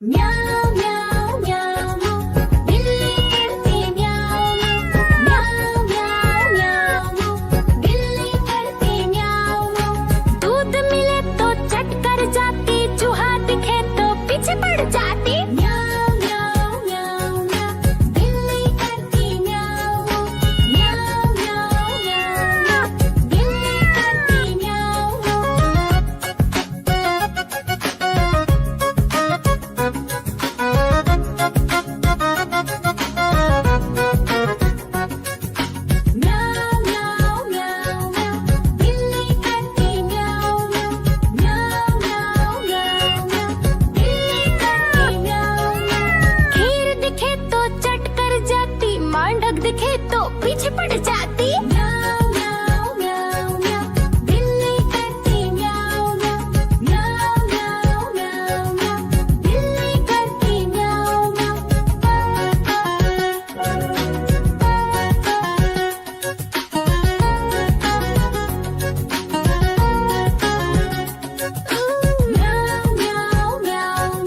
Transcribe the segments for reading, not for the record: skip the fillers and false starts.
म्याऊं म्याऊं म्याऊं बिल्ली करती म्याऊं म्याऊं म्याऊं म्याऊं बिल्ली करती म्याऊं। दूध मिले तो चट कर जाती, चूहा दिखे तो पीछे पड़ जाती। म्याऊं म्याऊं म्याऊं म्याऊं बिल्ली करती म्याऊं म्याऊं म्याऊं म्याऊं बिल्ली करती म्याऊं। म्याऊं म्याऊं म्याऊं म्याऊं बिल्ली करती म्याऊं म्याऊं म्याऊं म्याऊं म्याऊं बिल्ली करती म्याऊं। खीर दिखे तो चट कर जाती, मांडक दिखे तो पीछे पड़ जाती। म्याऊं म्याऊं म्याऊं म्याऊं बिल्ली करती म्याऊं म्याऊं म्याऊं म्याऊं म्याऊं बिल्ली करती म्याऊं म्याऊं म्याऊं म्याऊं म्याऊं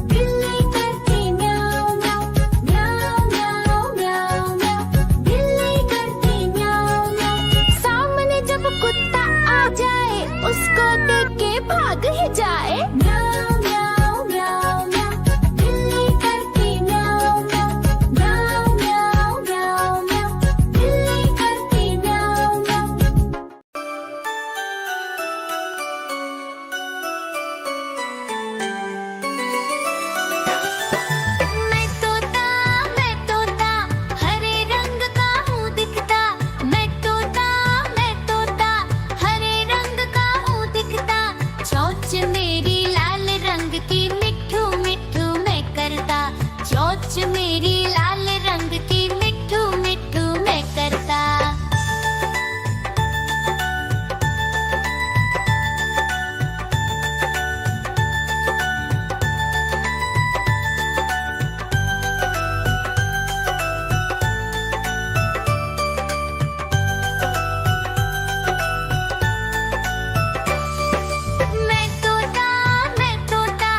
बिल्ली करती म्याऊं म्याऊं म्याऊं म्याऊं म्याऊं बिल्ली करती म्याऊं। सामने जब कुत्ता आ जाए, उसको देख के भाग ही जाए। म्याऊं म्याऊं म्याऊं म्याऊं बिल्ली करती म्याऊं म्याऊं म्याऊं म्याऊं म्याऊं बिल्ली करती म्याऊं। मैं तोता हरे रंग का हूँ दिखता। मैं तोता हरे रंग का हूँ दिखता। चोंच मेरी लाल रंग की, मिट्ठू मिट्ठू मैं करता। चोंच मेरी लाल रंग की, मिट्ठू मिट्ठू मैं करता। मैं तोता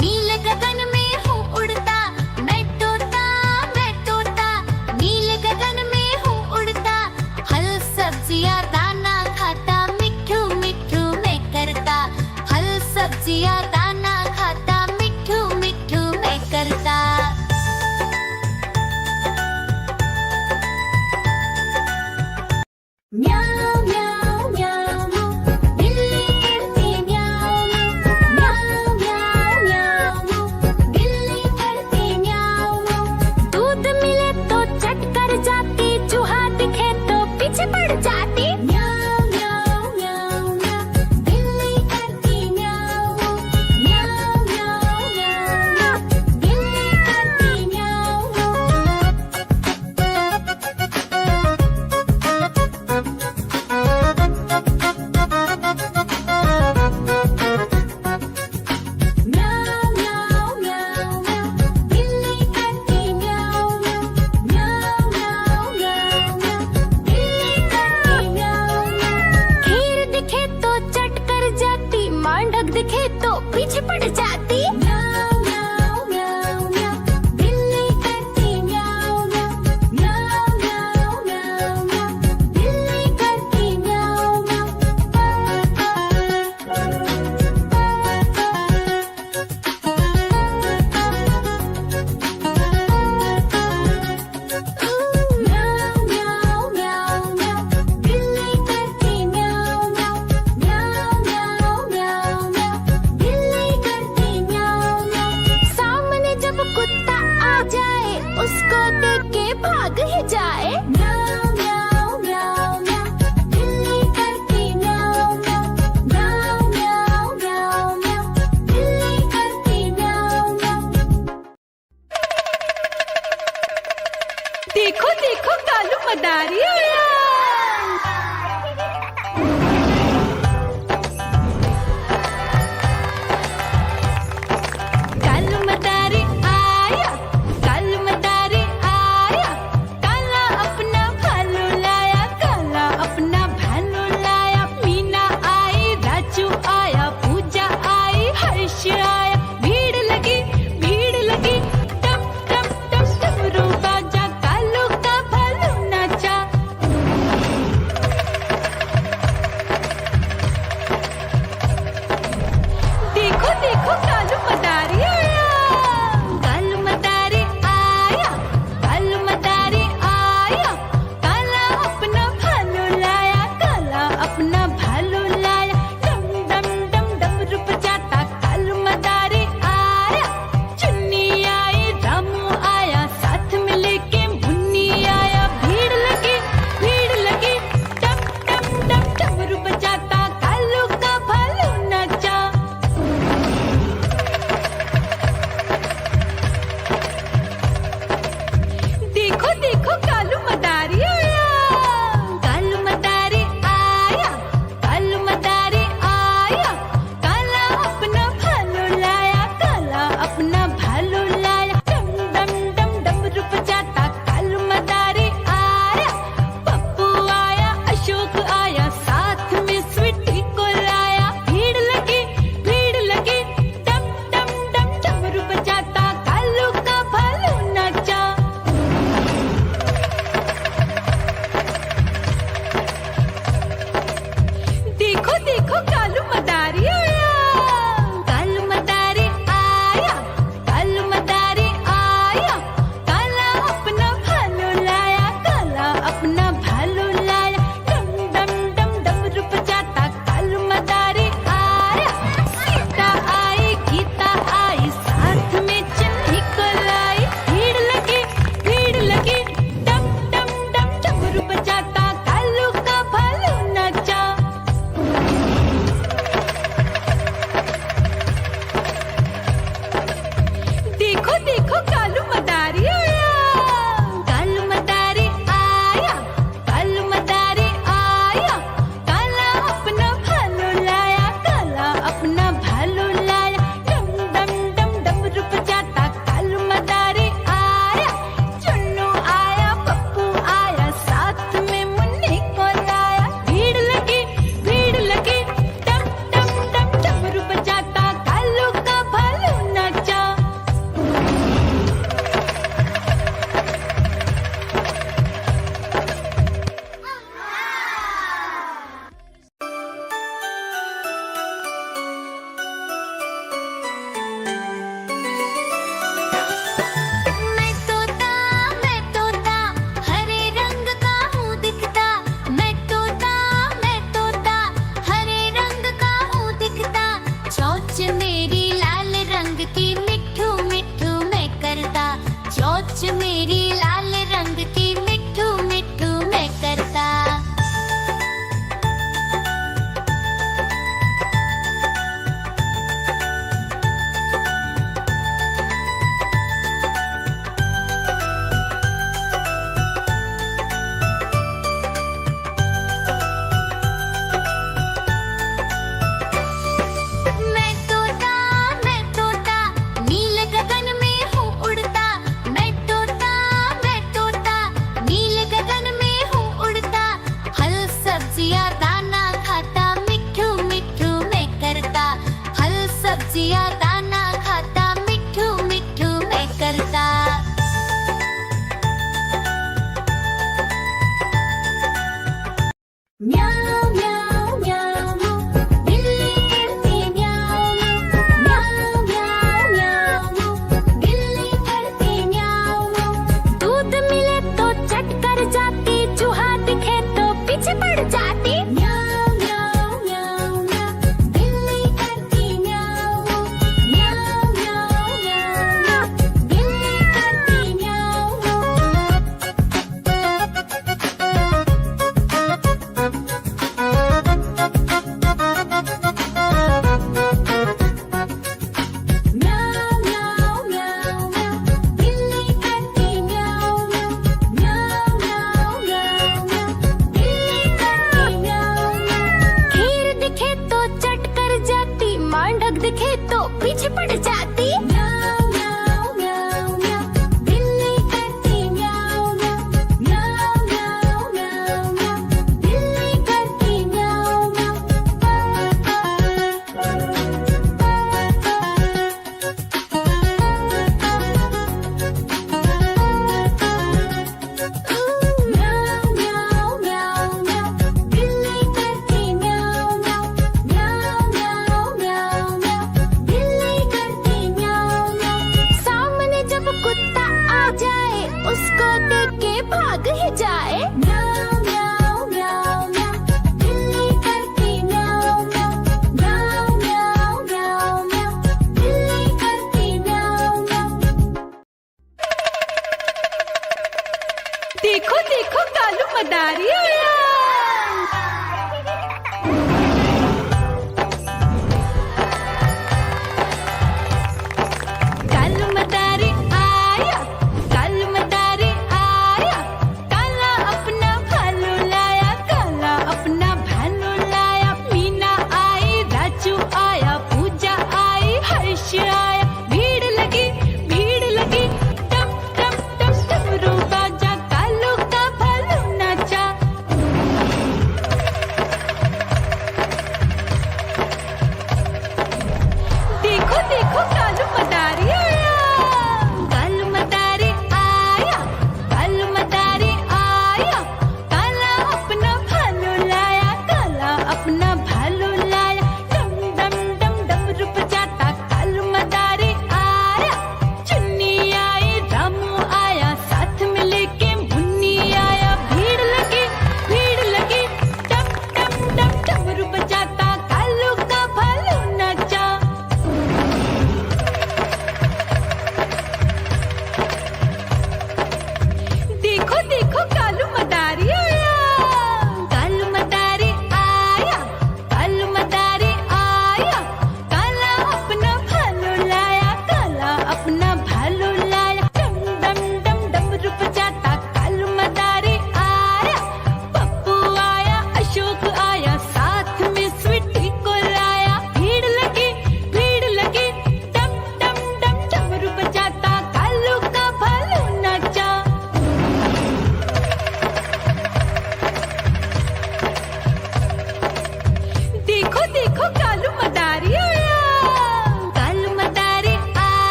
नील गगन में हूँ उड़ता। मैं तोता नील गगन में हूँ उड़ता। फल सब्जियाँ दाना खाता, मिट्ठू मिट्ठू मैं करता। फल सब्जियाँ दाना खाता, मिट्ठू मिट्ठू मैं करता। म्याऊं म्याऊं म्याऊं बिल्ली करती म्याऊं म्याऊं म्याऊं म्याऊं बिल्ली करती म्याऊं। दूध मिले तो चट कर जाती, चूहा दिखे तो पीछे पड़ जाती। म्याऊं म्याऊं म्याऊं म्याऊं बिल्ली करती म्याऊं म्याऊं म्याऊं म्याऊं बिल्ली करती म्याऊं। म्याऊं म्याऊं म्याऊं म्याऊं बिल्ली करती म्याऊं म्याऊं म्याऊं म्याऊं म्याऊं बिल्ली करती म्याऊं। खीर दिखे तो चट कर जाती, मांडक दिखे तो पीछे पड़ जाती। म्याऊं म्याऊं म्याऊं म्याऊं बिल्ली करती म्याऊं म्याऊं म्याऊं म्याऊं म्याऊं बिल्ली करती म्याऊं। म्याऊं म्याऊं म्याऊं म्याऊं बिल्ली करती म्याऊं म्याऊं म्याऊं म्याऊं म्याऊं बिल्ली करती म्याऊं। सामने जब कुत्ता आ जाए, उसको देख के भाग ही जाए। म्याऊं म्याऊं म्याऊं म्याऊं बिल्ली करती म्याऊं म्याऊं म्याऊं म्याऊं म्याऊं बिल्ली करती म्याऊं। देखो देखो कालू मदारी आया। कालू मदारी आया, कालू मदारी आया। काला अपना भालू लाया, काला अपना भालू लाया। मीना आई, राजू आया, पूजा आई, हर्ष आया। भीड़ लगी मदारी